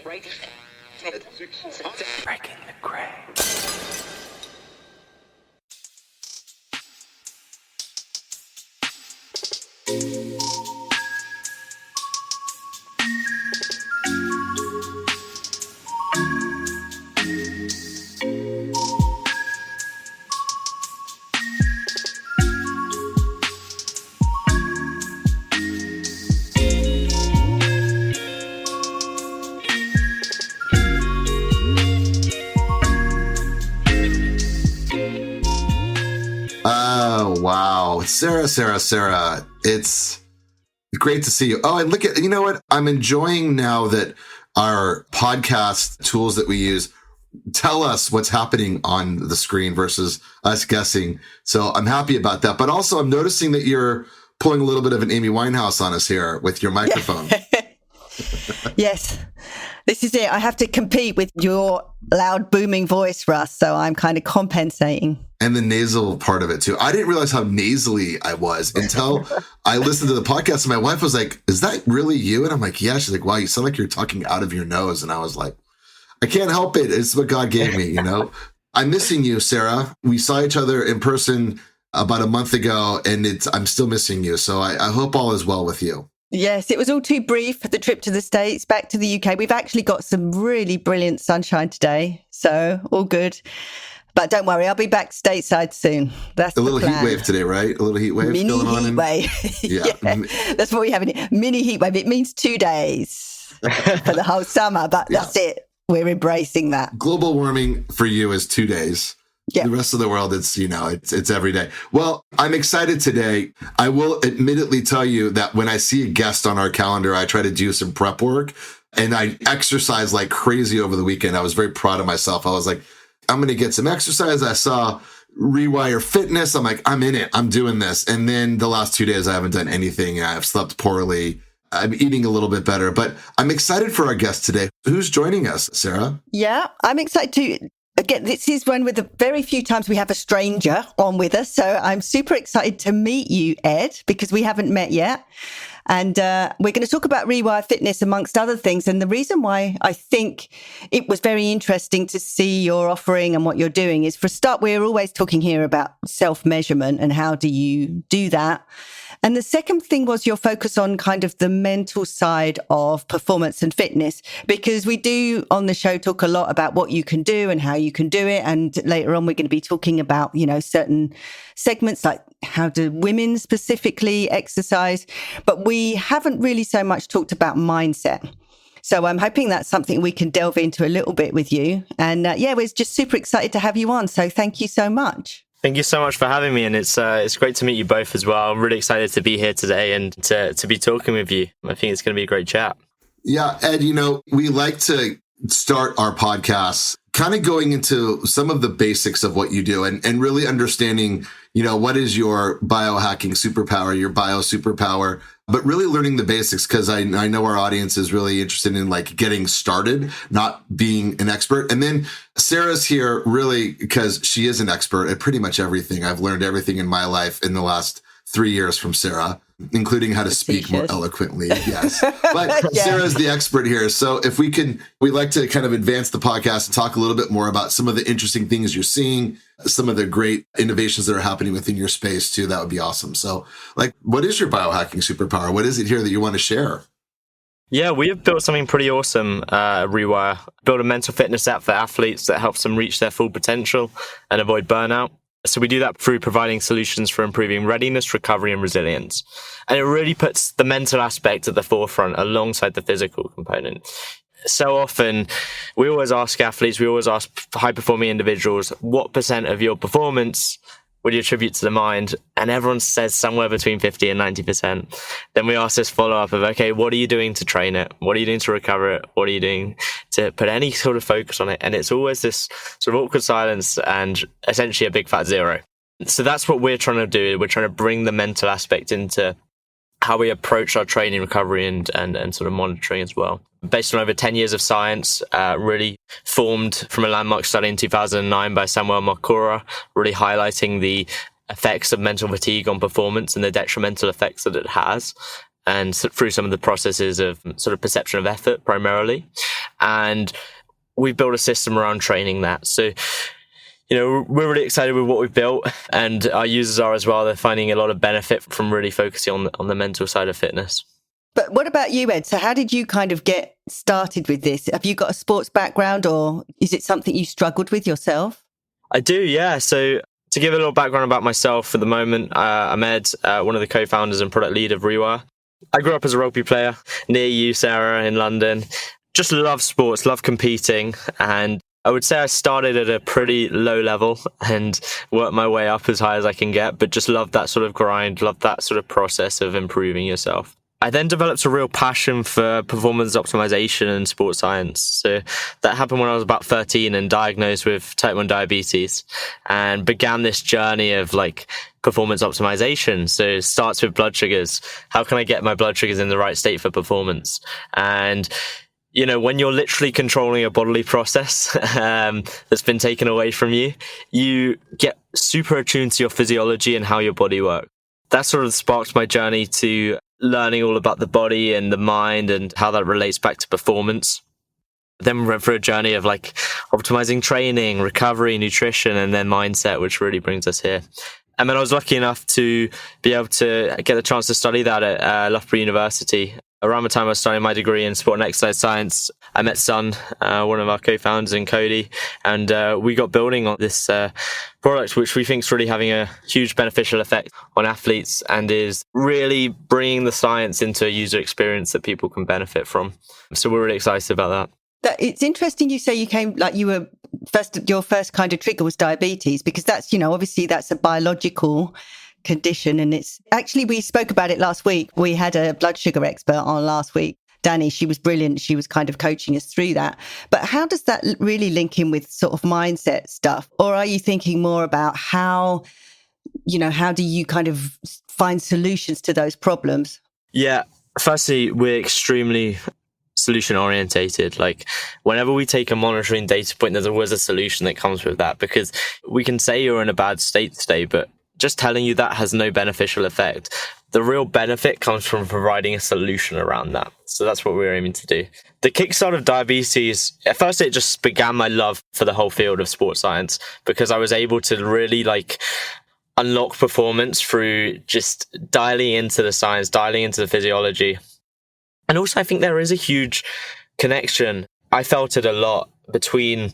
Breaking the gray. Wow. Sarah, it's great to see you. Oh, and you know what? I'm enjoying now that our podcast tools that we use tell us what's happening on the screen versus us guessing. So I'm happy about that. But also I'm noticing that you're pulling a little bit of an Amy Winehouse on us here with your microphone. Yes. This is it. I have to compete with your loud, booming voice, Russ. So I'm kind of compensating. And the nasal part of it too. I didn't realize how nasally I was until I listened to the podcast. And my wife was like, "Is that really you?" And I'm like, "Yeah." She's like, "Wow, you sound like you're talking out of your nose." And I was like, "I can't help it. It's what God gave me, you know." I'm missing you, Sarah. We saw each other in person about a month ago, and I'm still missing you. So I hope all is well with you. Yes, it was all too brief, the trip to the States, back to the UK. We've actually got some really brilliant sunshine today, so all good. But don't worry, I'll be back stateside soon. That's a little the plan. heat wave today, right? A little heat wave Mini going on. Heat wave. Yeah, that's what we have in it. Mini heat wave. It means 2 days for the whole summer, but that's it. We're embracing that. Global warming for you is 2 days. Yeah. The rest of the world, it's every day. Well, I'm excited today. I will admittedly tell you that when I see a guest on our calendar, I try to do some prep work, and I exercise like crazy over the weekend. I was very proud of myself. I was like, I'm going to get some exercise. I saw Rewire Fitness. I'm like, I'm in it. I'm doing this. And then the last 2 days, I haven't done anything. I've slept poorly. I'm eating a little bit better, but I'm excited for our guest today. Who's joining us, Sarah? Yeah, I'm excited to. Again, this is one with the very few times we have a stranger on with us. So I'm super excited to meet you, Ed, because we haven't met yet. And we're going to talk about Rewire Fitness, amongst other things. And the reason why I think it was very interesting to see your offering and what you're doing is, for a start, we're always talking here about self-measurement and how do you do that. And the second thing was your focus on kind of the mental side of performance and fitness, because we do on the show talk a lot about what you can do and how you can do it. And later on, we're going to be talking about, certain segments like how do women specifically exercise, but we haven't really so much talked about mindset. So I'm hoping that's something we can delve into a little bit with you. And we're just super excited to have you on. So thank you so much. Thank you so much for having me, and it's great to meet you both as well. I'm really excited to be here today and to be talking with you. I think it's going to be a great chat. Yeah, Ed, we like to start our podcasts kind of going into some of the basics of what you do and really understanding, what is your biohacking superpower, your bio superpower, but really learning the basics, because I know our audience is really interested in like getting started, not being an expert. And then Sarah's here really because she is an expert at pretty much everything. I've learned everything in my life in the last 3 years from Sarah, including how to speak more eloquently. Yes. But Sarah's the expert here. So if we'd like to kind of advance the podcast and talk a little bit more about some of the interesting things you're seeing, some of the great innovations that are happening within your space too. That would be awesome. So what is your biohacking superpower? What is it here that you want to share? Yeah, we have built something pretty awesome at Rewire. Built a mental fitness app for athletes that helps them reach their full potential and avoid burnout. So we do that through providing solutions for improving readiness, recovery, and resilience. And it really puts the mental aspect at the forefront alongside the physical component. So often, we always ask athletes, we always ask high-performing individuals, what % of your performance would you attribute to the mind? And everyone says somewhere between 50 and 90%. Then we ask this follow-up of, okay, what are you doing to train it? What are you doing to recover it? What are you doing to put any sort of focus on it? And it's always this sort of awkward silence and essentially a big fat zero. So that's what we're trying to do. We're trying to bring the mental aspect into how we approach our training, recovery, and sort of monitoring as well. Based on over 10 years of science, really formed from a landmark study in 2009 by Samuel Marcora, really highlighting the effects of mental fatigue on performance and the detrimental effects that it has, and through some of the processes of sort of perception of effort primarily. And we've built a system around training that. So, we're really excited with what we've built, and our users are as well. They're finding a lot of benefit from really focusing on the mental side of fitness. But what about you, Ed? So how did you kind of get started with this? Have you got a sports background, or is it something you struggled with yourself? I do, yeah. So to give a little background about myself at the moment, I'm Ed, one of the co-founders and product lead of Rewire. I grew up as a rugby player near you, Sarah, in London. Just love sports, love competing, and I would say I started at a pretty low level and worked my way up as high as I can get, but just love that sort of grind, love that sort of process of improving yourself. I then developed a real passion for performance optimization and sports science. So that happened when I was about 13 and diagnosed with type 1 diabetes, and began this journey of performance optimization. So it starts with blood sugars. How can I get my blood sugars in the right state for performance? And when you're literally controlling a bodily process that's been taken away from you, you get super attuned to your physiology and how your body works. That sort of sparked my journey to learning all about the body and the mind and how that relates back to performance. Then we went through a journey of optimizing training, recovery, nutrition, and then mindset, which really brings us here. And then I was lucky enough to be able to get the chance to study that at Loughborough University. Around the time I was studying my degree in sport and exercise science, I met Sun, one of our co-founders, and Cody, and we got building on this product, which we think is really having a huge beneficial effect on athletes and is really bringing the science into a user experience that people can benefit from. So we're really excited about that. It's interesting you say you came, your first kind of trigger was diabetes, because that's, obviously that's a biological condition. And it's actually, we spoke about it last week. We had a blood sugar expert on last week, Danny. She was brilliant. She was kind of coaching us through that. But how does that really link in with sort of mindset stuff? Or are you thinking more about how do you kind of find solutions to those problems? Yeah. Firstly, we're extremely solution orientated. Whenever we take a monitoring data point, there's always a solution that comes with that, because we can say you're in a bad state today, but just telling you that has no beneficial effect. The real benefit comes from providing a solution around that. So that's what we're aiming to do. The kickstart of diabetes, at first it just began my love for the whole field of sports science, because I was able to really unlock performance through just dialing into the science, dialing into the physiology. And also I think there is a huge connection. I felt it a lot between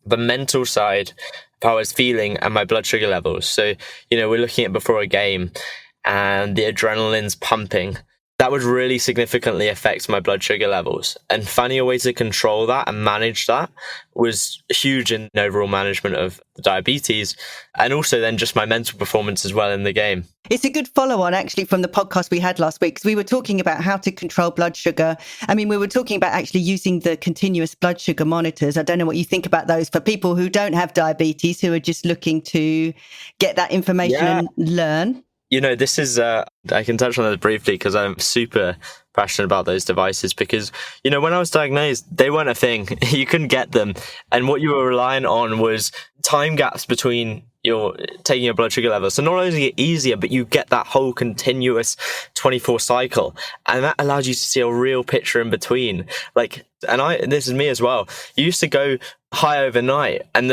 the mental side, how I was feeling, and my blood sugar levels. So, we're looking at before a game and the adrenaline's pumping. That would really significantly affect my blood sugar levels. And finding a way to control that and manage that was huge in overall management of diabetes, and also then just my mental performance as well in the game. It's a good follow-on, actually, from the podcast we had last week, because we were talking about how to control blood sugar. I mean, we were talking about actually using the continuous blood sugar monitors. I don't know what you think about those for people who don't have diabetes, who are just looking to get that information and learn. This is, I can touch on that briefly because I'm super passionate about those devices, because, when I was diagnosed, they weren't a thing. You couldn't get them. And what you were relying on was time gaps between taking your blood sugar levels. So not only is it easier, but you get that whole continuous 24 cycle. And that allows you to see a real picture in between. And this is me as well. You used to go high overnight, and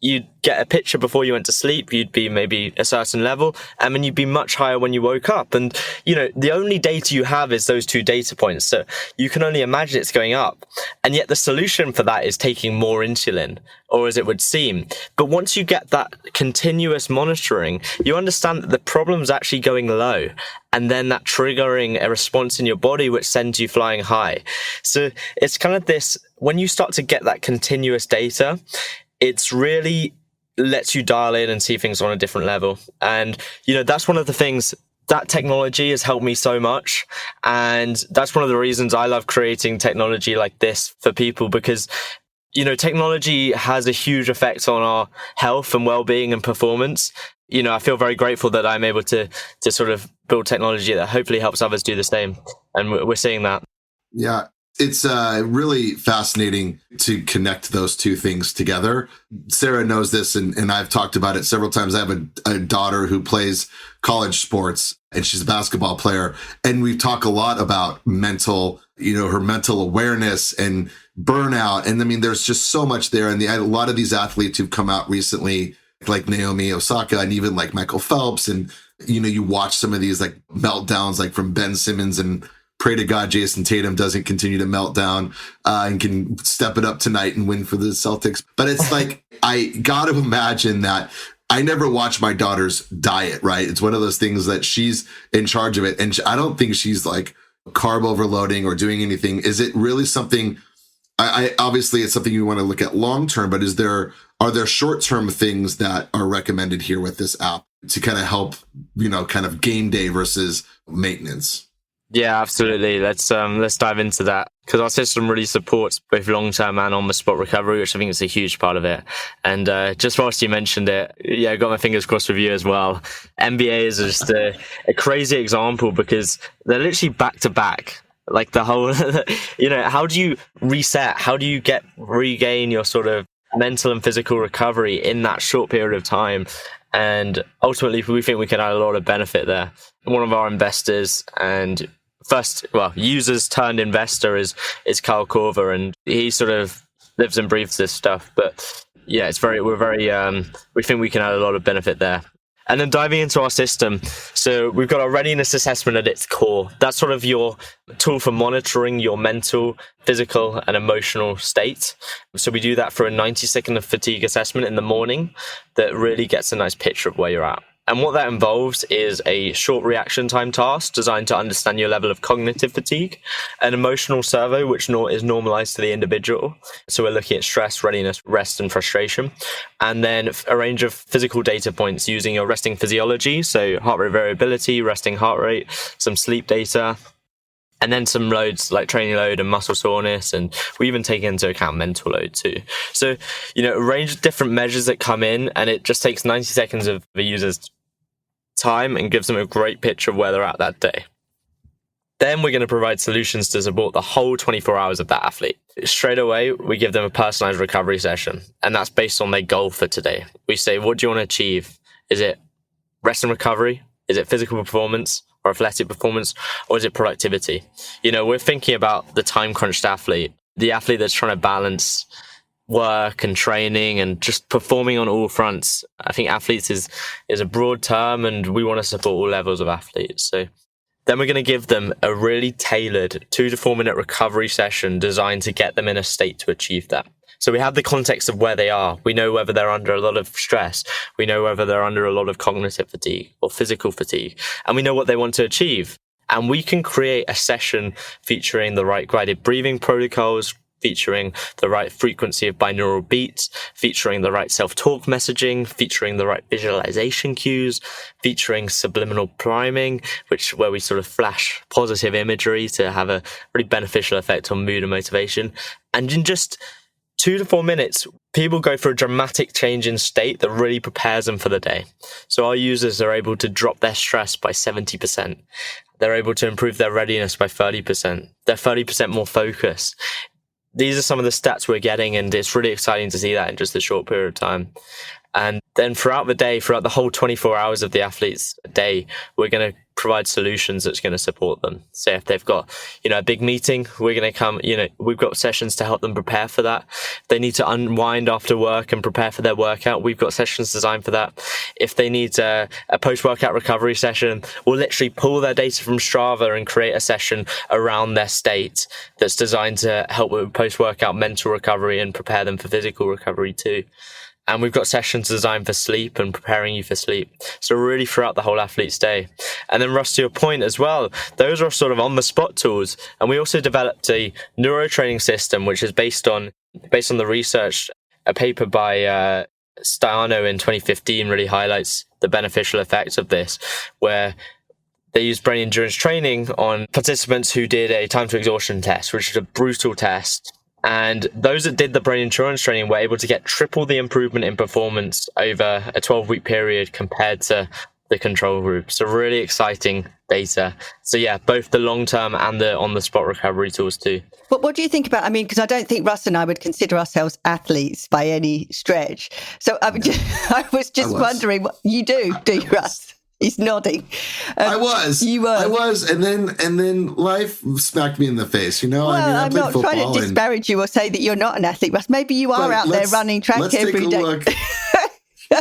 you'd get a picture before you went to sleep. You'd be maybe a certain level, and then you'd be much higher when you woke up. And, the only data you have is those two data points. So you can only imagine it's going up. And yet the solution for that is taking more insulin, or as it would seem. But once you get that continuous monitoring, you understand that the problem's actually going low, and then that triggering a response in your body which sends you flying high. So it's kind of this, when you start to get that continuous data, it's really lets you dial in and see things on a different level. And, that's one of the things, that technology has helped me so much. And that's one of the reasons I love creating technology like this for people, because technology has a huge effect on our health and well-being and performance. I feel very grateful that I'm able to sort of build technology that hopefully helps others do the same. And we're seeing that. Yeah. It's really fascinating to connect those two things together. Sarah knows this, and I've talked about it several times. I have a daughter who plays college sports, and she's a basketball player. And we talk a lot about her mental awareness and burnout. And I mean, there's just so much there. And a lot of these athletes who've come out recently, like Naomi Osaka and even like Michael Phelps. And, you watch some of these like meltdowns, like from Ben Simmons, and pray to God Jason Tatum doesn't continue to melt down and can step it up tonight and win for the Celtics. But it's like, I got to imagine that I never watch my daughter's diet, right? It's one of those things that she's in charge of it. And I don't think she's like carb overloading or doing anything. Is it really something, I obviously it's something you want to look at long-term, but are there short-term things that are recommended here with this app to kind of help, kind of game day versus maintenance? Yeah, absolutely. Let's dive into that, because our system really supports both long-term and on-the-spot recovery, which I think is a huge part of it. And just whilst you mentioned it, yeah, I got my fingers crossed with you as well. NBA is just a crazy example, because they're literally back to back. Like the whole, how do you reset? How do you regain your sort of mental and physical recovery in that short period of time? And ultimately, we think we can add a lot of benefit there. One of our investors and users turned investor is Kyle Korver, and he sort of lives and breathes this stuff. But yeah, we think we can add a lot of benefit there. And then diving into our system, so we've got our readiness assessment at its core. That's sort of your tool for monitoring your mental, physical, and emotional state. So we do that for a 90-second fatigue assessment in the morning that really gets a nice picture of where you're at. And what that involves is a short reaction time task designed to understand your level of cognitive fatigue, an emotional survey, which is normalized to the individual. So we're looking at stress, readiness, rest, and frustration. And then a range of physical data points using your resting physiology. So heart rate variability, resting heart rate, some sleep data, and then some loads like training load and muscle soreness. And we even take into account mental load too. So, a range of different measures that come in, and it just takes 90 seconds of the user's time and gives them a great picture of where they're at that day. Then we're going to provide solutions to support the whole 24 hours of that athlete. Straight away, we give them a personalized recovery session, and that's based on their goal for today. We say, what do you want to achieve? Is it rest and recovery? Is it physical performance or athletic performance? Or is it productivity? We're thinking about the time crunched athlete, the athlete that's trying to balance work and training and just performing on all fronts. I think athletes is a broad term, and we want to support all levels of athletes. So then we're going to give them a really tailored 2 to 4 minute recovery session designed to get them in a state to achieve that. So we have the context of where they are. We know whether they're under a lot of stress. We know whether they're under a lot of cognitive fatigue or physical fatigue, and we know what they want to achieve. And we can create a session featuring the right guided breathing protocols, featuring the right frequency of binaural beats, featuring the right self-talk messaging, featuring the right visualization cues, featuring subliminal priming, where we sort of flash positive imagery to have a really beneficial effect on mood and motivation. And in just 2 to 4 minutes, people go for a dramatic change in state that really prepares them for the day. So our users are able to drop their stress by 70%. They're able to improve their readiness by 30%. They're 30% more focused. These are some of the stats we're getting, and it's really exciting to see that in just a short period of time. And then throughout the day, throughout the whole 24 hours of the athlete's day, we're going to provide solutions that's going to support them. So if they've got, a big meeting, we're going to come, we've got sessions to help them prepare for that. If they need to unwind after work and prepare for their workout, we've got sessions designed for that. If they need a post-workout recovery session, we'll literally pull their data from Strava and create a session around their state that's designed to help with post-workout mental recovery and prepare them for physical recovery too. And we've got sessions designed for sleep and preparing you for sleep. So really throughout the whole athlete's day. And then Russ, to your point as well, those are sort of on the spot tools. And we also developed a neurotraining system, which is based on the research. A paper by Stiano in 2015 really highlights the beneficial effects of this, where they used brain endurance training on participants who did a time to exhaustion test, which is a brutal test. And those that did the brain endurance training were able to get triple the improvement in performance over a 12-week period compared to the control group. So really exciting data. So yeah, both the long-term and the on-the-spot recovery tools too. But what do you think about, I mean, because I don't think Russ and I would consider ourselves athletes by any stretch. So I was just wondering, what you do you, Russ? He's nodding. I was. You were. I was, and then life smacked me in the face. You know, well, I I'm not trying to disparage you or say that you're not an athlete, Russ. Maybe you are out there running track every day.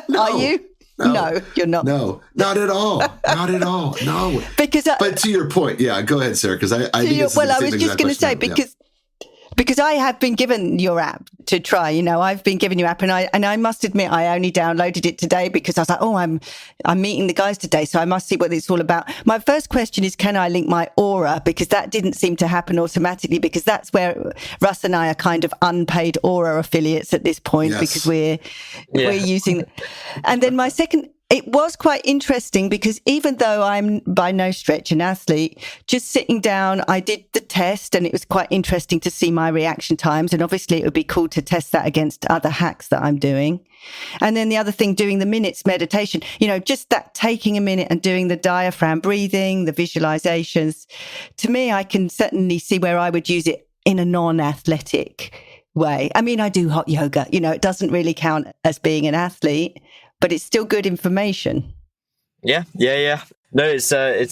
No, are you? No, you're not. No, not at all. Not at all. No. But to your point, yeah, go ahead, Sarah, because I think it's well, I was just going to say, because I have been given your app to try. You know, I've been given your app, and I must admit, I only downloaded it today because I was like, oh, I'm meeting the guys today, so I must see what it's all about. My first question is, can I link my Aura? Because that didn't seem to happen automatically, because that's where Russ and I are kind of unpaid Aura affiliates at this point, because we're using. And then my second. It was quite interesting because even though I'm by no stretch an athlete, just sitting down, I did the test and it was quite interesting to see my reaction times. And obviously it would be cool to test that against other hacks that I'm doing. And then the other thing, doing the minutes meditation, you know, just that taking a minute and doing the diaphragm breathing, the visualizations. To me, I can certainly see where I would use it in a non-athletic way. I mean, I do hot yoga, you know, it doesn't really count as being an athlete, but it's still good information. Yeah. No, it's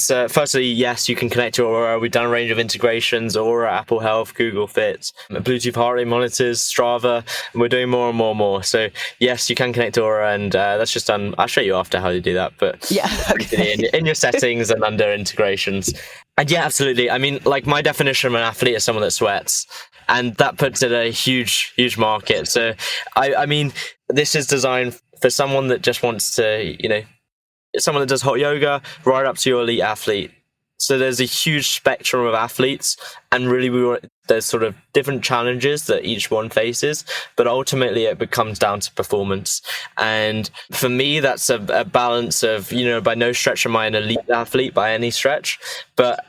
firstly, yes, you can connect to Aura. We've done a range of integrations, Aura, Apple Health, Google Fit, Bluetooth heart rate monitors, Strava, and we're doing more and more. So yes, you can connect to Aura, and that's just done. I'll show you after how to do that, but yeah, okay. in your settings and under integrations. And yeah, absolutely. I mean, like, my definition of an athlete is someone that sweats, and that puts it a huge market. So I mean, this is designed for someone that just wants to, you know, someone that does hot yoga right up to your elite athlete. So there's a huge spectrum of athletes, and really there's sort of different challenges that each one faces, but ultimately it comes down to performance. And for me, that's a balance of, you know, by no stretch am I an elite athlete by any stretch, but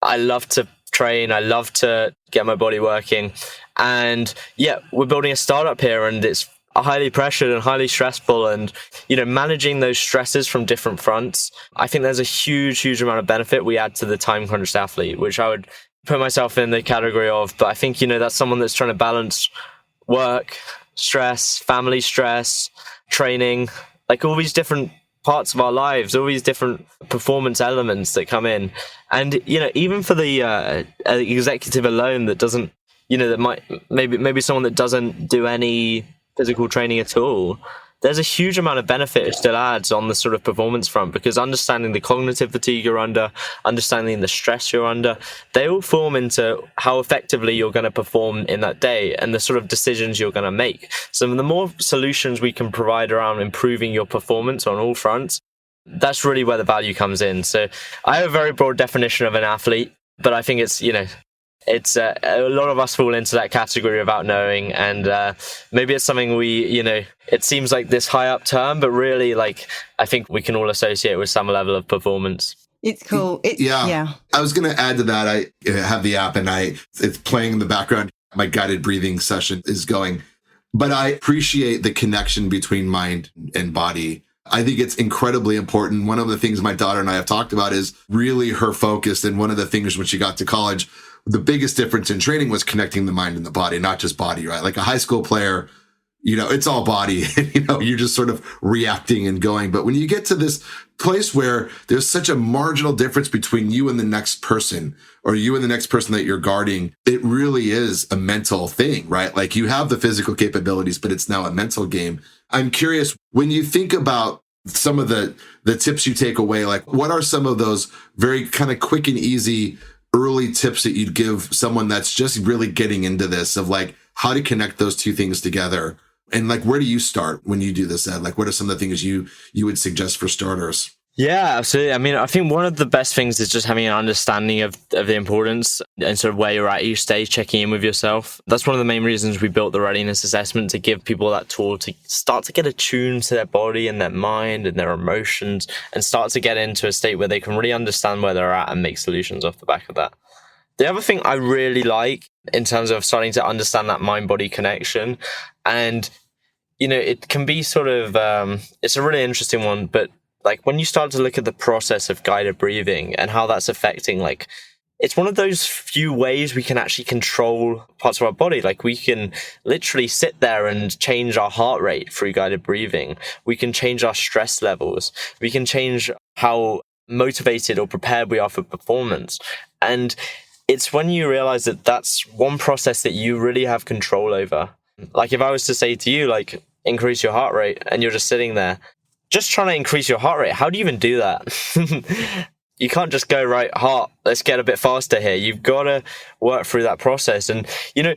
I love to train, I love to get my body working. And yeah, we're building a startup here, and it's highly pressured and highly stressful, and, you know, managing those stresses from different fronts. I think there's a huge amount of benefit we add to the time crunched athlete, which I would put myself in the category of. But I think, you know, that's someone that's trying to balance work, stress, family stress, training, like all these different parts of our lives, all these different performance elements that come in. And, you know, even for the executive alone that doesn't, you know, that might maybe someone that doesn't do any physical training at all, there's a huge amount of benefit it still adds on the sort of performance front, because understanding the cognitive fatigue you're under, understanding the stress you're under, they all form into how effectively you're going to perform in that day and the sort of decisions you're going to make. So the more solutions we can provide around improving your performance on all fronts, that's really where the value comes in. So I have a very broad definition of an athlete, but I think it's, you know, it's a lot of us fall into that category without knowing, and maybe it's something we, you know, it seems like this high up term, but really, like, I think we can all associate with some level of performance. It's cool. Yeah. I was going to add to that. I have the app and it's playing in the background. My guided breathing session is going, but I appreciate the connection between mind and body. I think it's incredibly important. One of the things my daughter and I have talked about is really her focus. And one of the things when she got to college, the biggest difference in training was connecting the mind and the body, not just body, right? Like a high school player, you know, it's all body, you know, you're just sort of reacting and going. But when you get to this place where there's such a marginal difference between you and the next person, or you and the next person that you're guarding, it really is a mental thing, right? Like, you have the physical capabilities, but it's now a mental game. I'm curious, when you think about some of the tips you take away, like, what are some of those very kind of quick and easy early tips that you'd give someone that's just really getting into this, of like how to connect those two things together? And like, where do you start when you do this, Ed? Like, what are some of the things you would suggest for starters? Yeah, absolutely. I mean, I think one of the best things is just having an understanding of the importance and sort of where you're at each stage, checking in with yourself. That's one of the main reasons we built the readiness assessment, to give people that tool to start to get attuned to their body and their mind and their emotions, and start to get into a state where they can really understand where they're at and make solutions off the back of that. The other thing I really like in terms of starting to understand that mind-body connection, and, you know, it can be sort of, it's a really interesting one, but Like when you start to look at the process of guided breathing and how that's affecting, like, it's one of those few ways we can actually control parts of our body. Like we can literally sit there and change our heart rate through guided breathing. We can change our stress levels. We can change how motivated or prepared we are for performance. And it's when you realize that that's one process that you really have control over. Like if I was to say to you, like, increase your heart rate, and you're just sitting there, just trying to increase your heart rate, how do you even do that? You can't just go, right, heart, let's get a bit faster here. You've got to work through that process. And, you know,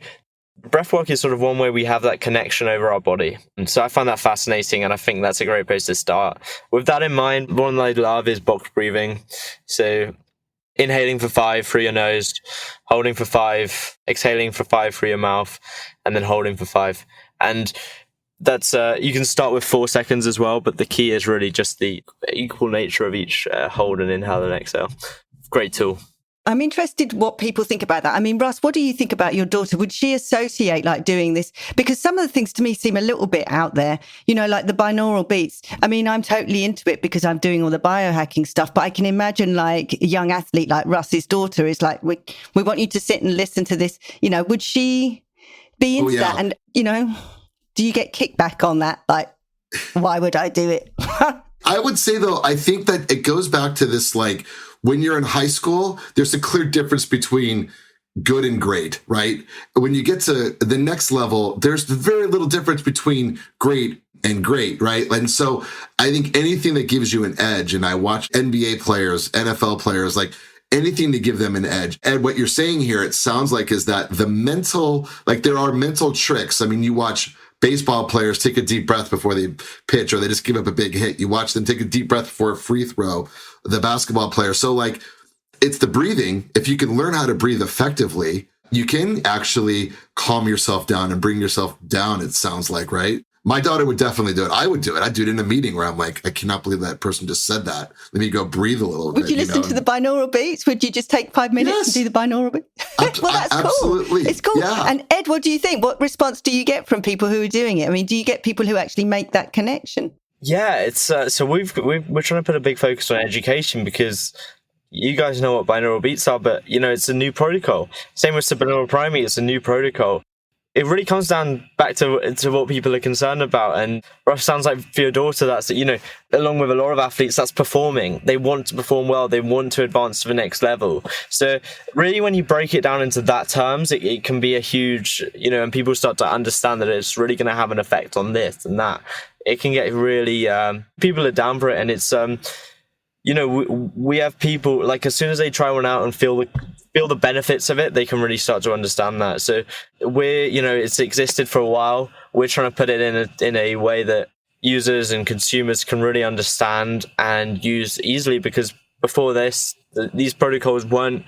breath work is sort of one way we have that connection over our body. And so I find that fascinating, and I think that's a great place to start. With that in mind, one that I love is box breathing. So inhaling for 5 through your nose, holding for 5, exhaling for 5 through your mouth, and then holding for 5. And that's you can start with 4 seconds as well, but the key is really just the equal nature of each hold and inhale and exhale. Great tool. I'm interested what people think about that. I mean, Russ, what do you think about your daughter? Would she associate like doing this? Because some of the things to me seem a little bit out there, you know, like the binaural beats. I mean, I'm totally into it because I'm doing all the biohacking stuff, but I can imagine like a young athlete like Russ's daughter is like, we want you to sit and listen to this. You know, would she be into that? And, you know, do you get kickback on that? Like, why would I do it? I would say, though, I think that it goes back to this, like, when you're in high school, there's a clear difference between good and great, right? When you get to the next level, there's very little difference between great and great, right? And so I think anything that gives you an edge, and I watch NBA players, NFL players, like, anything to give them an edge. And what you're saying here, it sounds like, is that the mental, like, there are mental tricks. I mean, you watch baseball players take a deep breath before they pitch, or they just give up a big hit. You watch them take a deep breath before a free throw, the basketball player. So like, it's the breathing. If you can learn how to breathe effectively, you can actually calm yourself down and bring yourself down, it sounds like, right? My daughter would definitely do it. I would do it. I'd do it in a meeting where I'm like, I cannot believe that person just said that. Let me go breathe a little bit. Would you listen to the binaural beats? Would you just take 5 minutes and do the binaural beats? Well, that's absolutely. Cool. It's cool. Yeah. And Ed, what do you think? What response do you get from people who are doing it? I mean, do you get people who actually make that connection? Yeah, it's so we're trying to put a big focus on education, because you guys know what binaural beats are, but you know, it's a new protocol. Same with binaural priming, it's a new protocol. It really comes down back to what people are concerned about. And Russ, sounds like for your daughter, that's, you know, along with a lot of athletes, that's performing. They want to perform well. They want to advance to the next level. So really, when you break it down into that terms, it can be a huge, you know, and people start to understand that it's really going to have an effect on this and that. It can get really, people are down for it. And it's, you know, we have people, like, as soon as they try one out and feel the benefits of it, they can really start to understand that. So you know, it's existed for a while. We're trying to put it in a way that users and consumers can really understand and use easily, because before this, these protocols weren't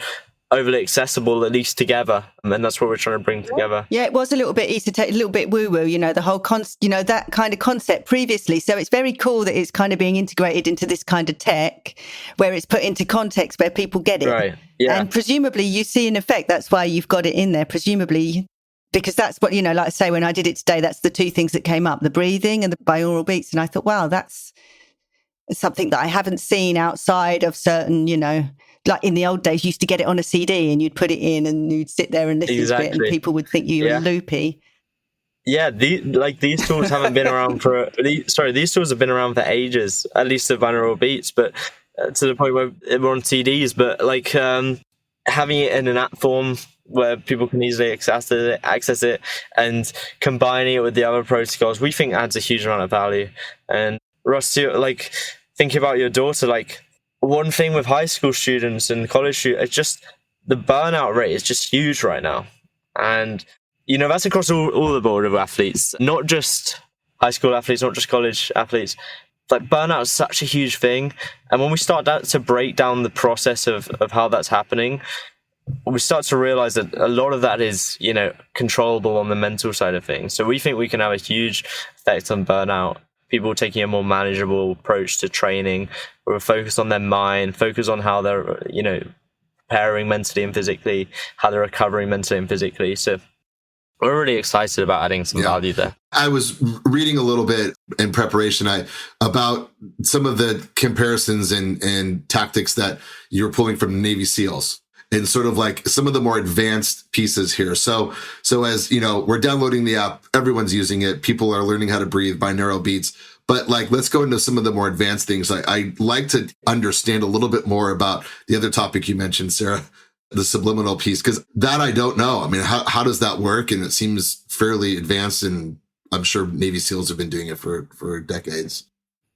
overly accessible, at least together. And that's what we're trying to bring together. Yeah, it was a little bit esoteric, a little bit woo-woo, you know, the whole you know, that kind of concept previously. So it's very cool that it's kind of being integrated into this kind of tech where it's put into context where people get it. Right. Yeah. And presumably you see an effect. That's why you've got it in there, presumably, because that's what, you know, like I say, when I did it today, that's the 2 things that came up, the breathing and the binaural beats. And I thought, wow, that's something that I haven't seen outside of certain, you know, like in the old days, you used to get it on a CD and you'd put it in and you'd sit there and listen to it, and people would think you were loopy. Yeah, these tools haven't been around these tools have been around for ages, at least the binaural beats, but to the point where we're on CDs, but like having it in an app form where people can easily access it and combining it with the other protocols, we think adds a huge amount of value. And Russ, like, thinking about your daughter, like, one thing with high school students and college students, it's just the burnout rate is just huge right now. And, you know, that's across all the board of athletes, not just high school athletes, not just college athletes. Like, burnout is such a huge thing. And when we start to break down the process of how that's happening, we start to realize that a lot of that is, you know, controllable on the mental side of things. So we think we can have a huge effect on burnout. People taking a more manageable approach to training, where we focus on their mind, focus on how they're, you know, preparing mentally and physically, how they're recovering mentally and physically. So we're really excited about adding some value there. I was reading a little bit in preparation about some of the comparisons and tactics that you're pulling from Navy SEALs and sort of like some of the more advanced pieces here. So as you know, we're downloading the app, everyone's using it. People are learning how to breathe, binaural beats. But like, let's go into some of the more advanced things. I'd like to understand a little bit more about the other topic you mentioned, Sarah, the subliminal piece, because that I don't know. I mean, how does that work? And it seems fairly advanced, and I'm sure Navy SEALs have been doing it for decades.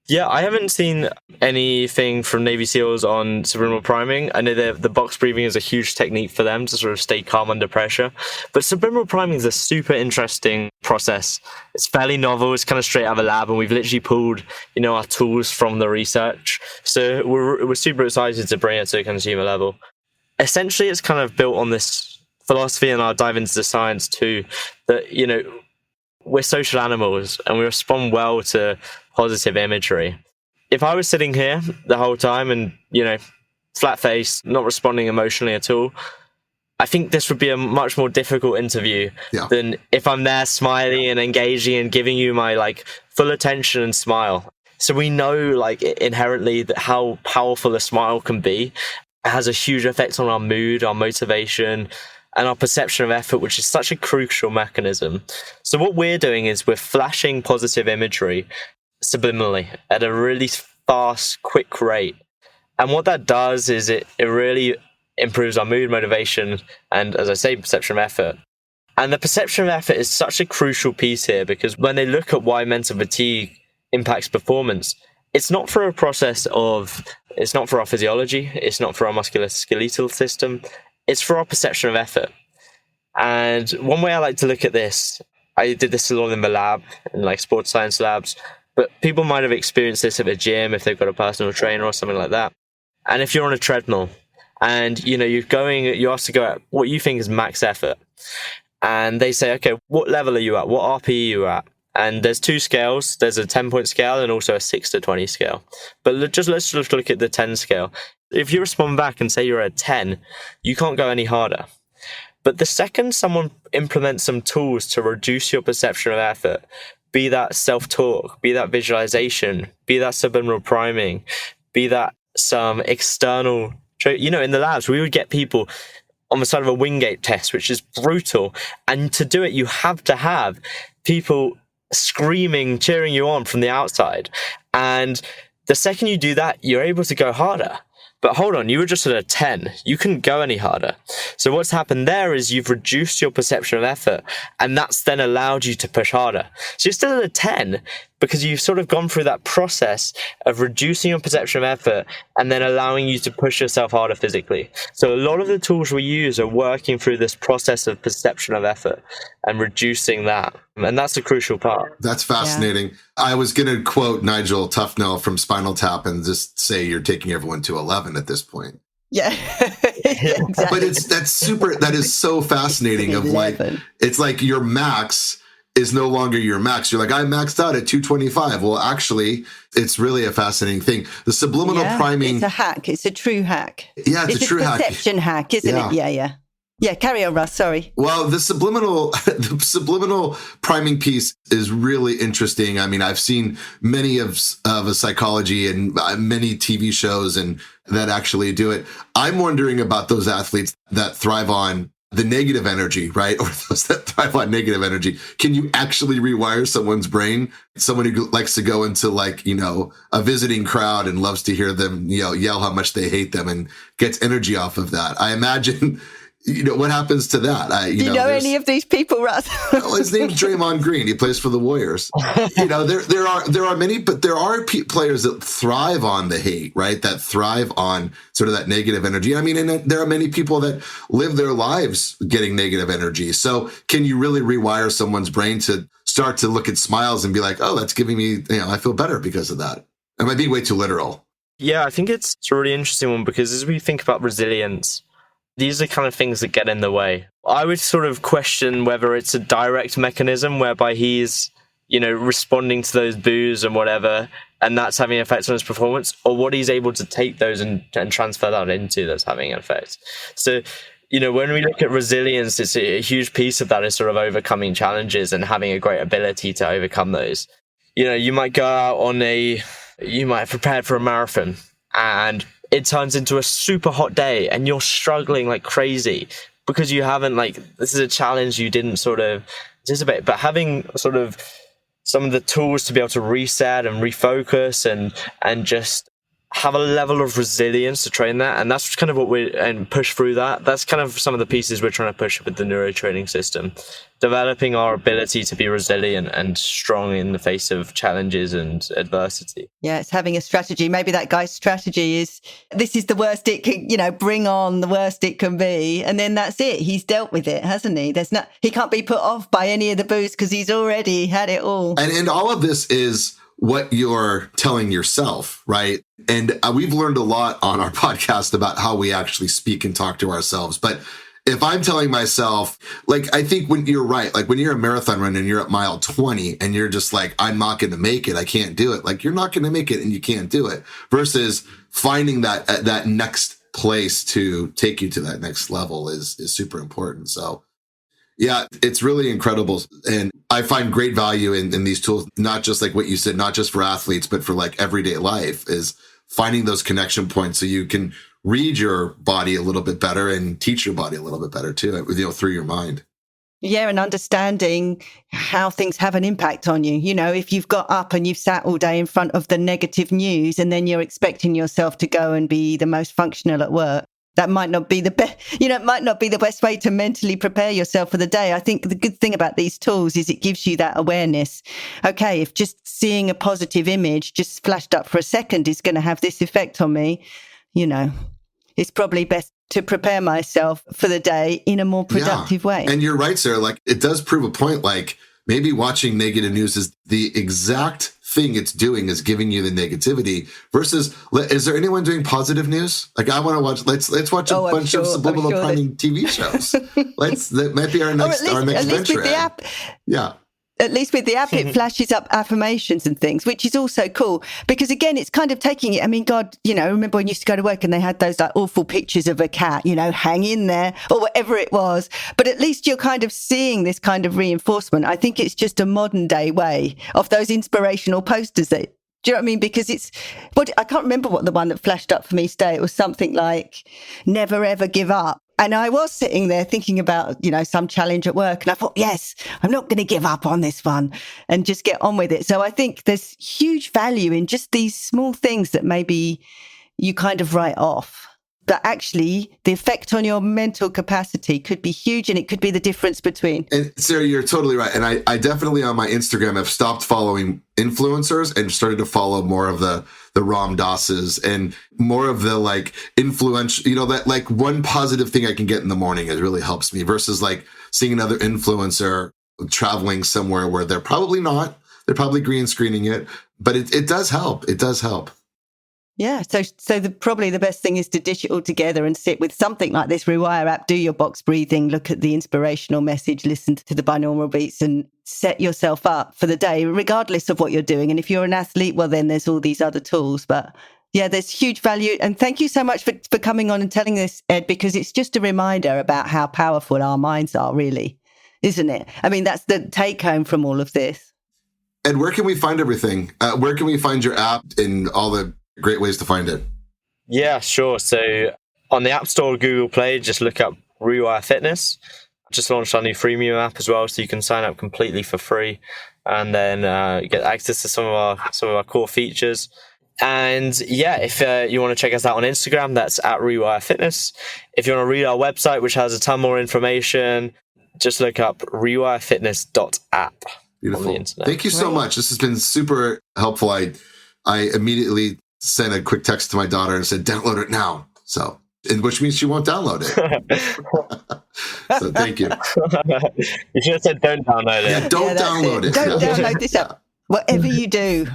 Yeah, I haven't seen anything from Navy SEALs on subliminal priming. I know the box breathing is a huge technique for them to sort of stay calm under pressure. But subliminal priming is a super interesting process. It's fairly novel. It's kind of straight out of a lab, and we've literally pulled, our tools from the research. So we're super excited to bring it to a consumer level. Essentially, it's kind of built on this philosophy, and I'll dive into the science too, that, we're social animals and we respond well to positive imagery. If I was sitting here the whole time and, flat face, not responding emotionally at all, I think this would be a much more difficult interview than if I'm there smiling and engaging and giving you my full attention and smile. So we know inherently that how powerful a smile can be. It has a huge effect on our mood, our motivation, and our perception of effort, which is such a crucial mechanism. So what we're doing is we're flashing positive imagery subliminally at a really fast, quick rate. And what that does is it really improves our mood, motivation, and, as I say, perception of effort. And the perception of effort is such a crucial piece here, because when they look at why mental fatigue impacts performance, it's not for a process of, it's not for our physiology, it's not for our musculoskeletal system, it's for our perception of effort. And one way I like to look at this, I did this a lot in the lab, in sports science labs, but people might have experienced this at the gym if they've got a personal trainer or something like that. And if you're on a treadmill and, you're asked to go at what you think is max effort, and they say, okay, what level are you at? What RPE are you at? And there's two scales. There's a 10-point scale and also a 6 to 20 scale. But let's just look at the 10 scale. If you respond back and say you're at 10, you can't go any harder. But the second someone implements some tools to reduce your perception of effort, be that self-talk, be that visualization, be that subliminal priming, be that some external, in the labs, we would get people on the side of a Wingate test, which is brutal. And to do it, you have to have people screaming, cheering you on from the outside. And the second you do that, you're able to go harder. But hold on, you were just at a 10. You couldn't go any harder. So what's happened there is you've reduced your perception of effort, and that's then allowed you to push harder. So you're still at a 10 because you've sort of gone through that process of reducing your perception of effort and then allowing you to push yourself harder physically. So a lot of the tools we use are working through this process of perception of effort and reducing that. And that's a crucial part. That's fascinating. Yeah. I was going to quote Nigel Tufnell from Spinal Tap and just say you're taking everyone to 11 at this point. Yeah. Exactly. But that is so fascinating of it's like your max is no longer your max. You're like, I maxed out at 225. Well, actually, it's really a fascinating thing. The subliminal priming. It's a hack. It's a true hack. Yeah, it's a true hack. It's a perception hack, isn't it? Yeah. Yeah, carry on, Russ. Sorry. Well, the subliminal priming piece is really interesting. I mean, I've seen many of a psychology and many TV shows and that actually do it. I'm wondering about those athletes that thrive on the negative energy, right? Or those that thrive on negative energy. Can you actually rewire someone's brain? Someone who likes to go into a visiting crowd and loves to hear them, yell how much they hate them and gets energy off of that. I imagine, what happens to that? Do you know any of these people, Russ? Well, his name's Draymond Green. He plays for the Warriors. There are many, but there are players that thrive on the hate, right? That thrive on sort of that negative energy. I mean, and there are many people that live their lives getting negative energy. So can you really rewire someone's brain to start to look at smiles and be like, oh, that's giving me, I feel better because of that? Am I being way too literal? Yeah, I think it's a really interesting one because as we think about resilience, these are kind of things that get in the way. I would sort of question whether it's a direct mechanism whereby he's, responding to those boos and whatever, and that's having an effect on his performance, or what he's able to take those and transfer that into that's having an effect. So, When we look at resilience, it's a huge piece of that is sort of overcoming challenges and having a great ability to overcome those. You might go out you might have prepared for a marathon and it turns into a super hot day and you're struggling like crazy because you haven't this is a challenge you didn't sort of anticipate, but having sort of some of the tools to be able to reset and refocus and just have a level of resilience to train that. And that's kind of and push through that. That's kind of some of the pieces we're trying to push with the neurotraining system, developing our ability to be resilient and strong in the face of challenges and adversity. Yeah, it's having a strategy. Maybe that guy's strategy is, this is the worst it can, bring on the worst it can be. And then that's it. He's dealt with it, hasn't he? He can't be put off by any of the booze because he's already had it all. And all of this is what you're telling yourself, right? And we've learned a lot on our podcast about how we actually speak and talk to ourselves. But if I'm telling myself, I think when you're right, when you're a marathon runner and you're at mile 20 and you're just like, I'm not going to make it, I can't do it. You're not going to make it and you can't do it, versus finding that next place to take you to that next level is super important. So yeah, it's really incredible. And I find great value in these tools, not just like what you said, not just for athletes, but for everyday life, is finding those connection points so you can read your body a little bit better and teach your body a little bit better too, through your mind. Yeah, and understanding how things have an impact on you. If you've got up and you've sat all day in front of the negative news and then you're expecting yourself to go and be the most functional at work, that might not be the best, it might not be the best way to mentally prepare yourself for the day. I think the good thing about these tools is it gives you that awareness. Okay, if just seeing a positive image just flashed up for a second is going to have this effect on me, it's probably best to prepare myself for the day in a more productive way. And you're right, Sarah. It does prove a point. Maybe watching negative news is the exact thing it's doing, is giving you the negativity, versus, is there anyone doing positive news? I want to watch, let's watch a bunch of subliminal priming TV shows. That might be our next venture. With the app. Yeah. At least with the app, it flashes up affirmations and things, which is also cool. Because again, it's kind of taking it. I mean, God, remember when you used to go to work and they had those awful pictures of a cat, hang in there or whatever it was. But at least you're kind of seeing this kind of reinforcement. I think it's just a modern day way of those inspirational posters do you know what I mean? Because I can't remember what the one that flashed up for me today. It was something like, never ever give up. And I was sitting there thinking about, some challenge at work. And I thought, yes, I'm not going to give up on this one and just get on with it. So I think there's huge value in just these small things that maybe you kind of write off. But actually, the effect on your mental capacity could be huge, and it could be the difference between. And Sarah, you're totally right. And I definitely on my Instagram have stopped following influencers and started to follow more of the Ram Dass's and more of the influential, that one positive thing I can get in the morning. It really helps me, versus seeing another influencer traveling somewhere where they're probably not. They're probably green screening it, but it does help. It does help. Yeah, so probably the best thing is to dish it all together and sit with something like this Rewire app, do your box breathing, look at the inspirational message, listen to the binaural beats and set yourself up for the day, regardless of what you're doing. And if you're an athlete, well, then there's all these other tools. But yeah, there's huge value. And thank you so much for coming on and telling this, Ed, because it's just a reminder about how powerful our minds are, really, isn't it? I mean, that's the take home from all of this. Ed, where can we find everything? Where can we find your app and all the great ways to find it? Yeah, sure. So on the App Store or Google Play, just look up Rewire Fitness. Just launched our new freemium app as well, so you can sign up completely for free and then get access to some of our core features. And yeah, if you want to check us out on Instagram, that's at Rewire Fitness. If you want to read our website, which has a ton more information, just look up rewirefitness.app. Beautiful. On the internet. Thank you so much. This has been super helpful. I immediately sent a quick text to my daughter and said, download it now. So, which means she won't download it. So thank you. You should have said don't download it. Yeah, don't download it. Don't download this app. Whatever you do.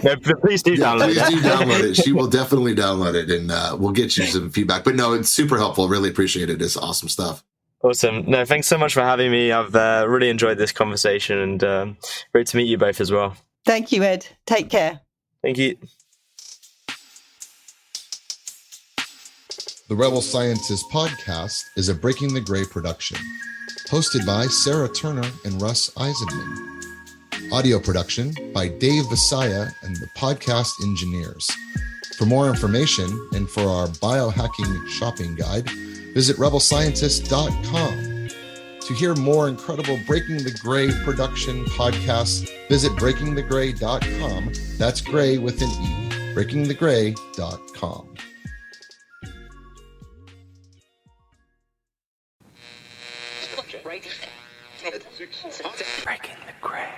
No, please do download it. Please do download it. She will definitely download it, and we'll get you some feedback. But no, it's super helpful. Really appreciate it. It's awesome stuff. Awesome. No, thanks so much for having me. I've really enjoyed this conversation, and great to meet you both as well. Thank you, Ed. Take care. Thank you. The Rebel Scientist podcast is a Breaking the Gray production, hosted by Sarah Turner and Russ Eisenman. Audio production by Dave Visaya and the podcast engineers. For more information and for our biohacking shopping guide, visit rebelscientist.com. To hear more incredible Breaking the Gray production podcasts, visit breakingthegray.com. That's gray with an E. breakingthegray.com. Breaking the Gray.